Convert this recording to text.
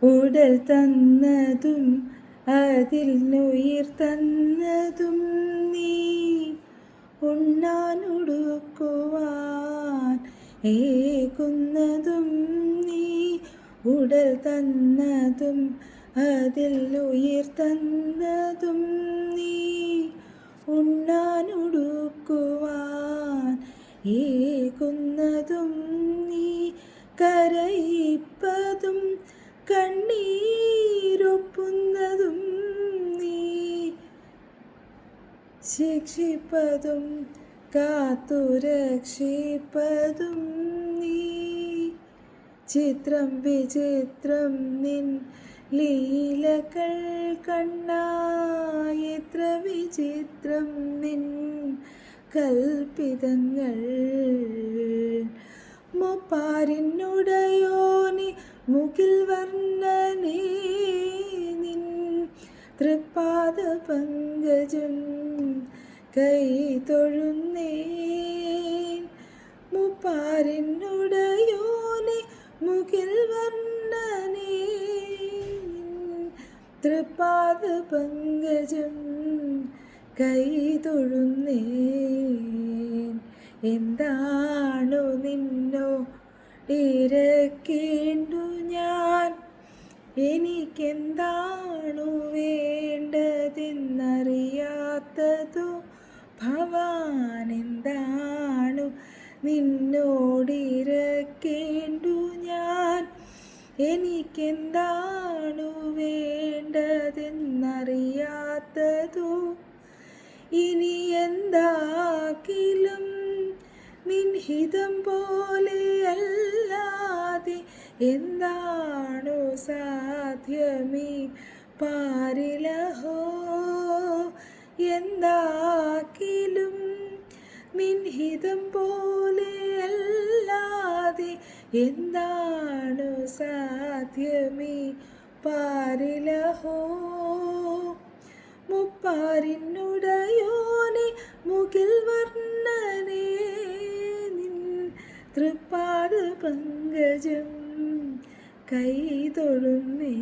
ഉടൽ തന്നതും അതിൽ ഉയിർ തന്നതും നീ, ഉണ്ണാനുടുക്കുവാൻ ഏകുന്നതും നീ. ഉടൽ തന്നതും അതിൽ ഉയിർ തന്നതും നീ, ഉണ്ണാനുടുക്കുവാൻ ഏകുന്നതും നീ. കരയിപ്പതും കണ്ണീരൊപ്പുന്നതും നീ, ശിക്ഷിപ്പതും കാത്തുരക്ഷിപ്പതും നീ. ചിത്രം വിചിത്രം നിൻ ലീലകൾ കണ്ണാ, എത്ര വിചിത്രം നിൻ കൽപ്പിതങ്ങൾ. മൊപ്പാരിനുടയോനി മുകിൽ വർണ്ണനേ, നിൻ തൃപ്പാദ പങ്കജം കൈ തൊഴുന്നേൻ. മുപ്പാരിനുടയോനി മുകിൽ വർണ്ണനേ, തൃപ്പാദ പങ്കജം കൈ തൊഴുന്നേൻ. എന്താണു നിന്നോടിരക്കേണ്ടു ഞാൻ, എനിക്കെന്താണു വേണ്ടതെന്നറിയാത്തതോ ഭവാൻ. എന്താണു നിന്നോടിരക്കേണ്ടു ഞാൻ, എനിക്കെന്താണു വേണ്ടതെന്നറിയാത്തതോ. ഇനി എന്താകിലും നിൻഹിതം പോലെയല്ലാതെ എന്താണു സാധ്യമീ പാരിലഹോ. എന്താകിലും നിൻഹിതം പോലെയല്ലാതെ എന്താണു സാധ്യമീ പാരിലഹോ. മുപ്പാരിനുടയോനെ മുകിൽ വർണ്ണനേ, നിൻ തൃപ്പാദ പങ്കജം കൈ തൊഴുന്നേ.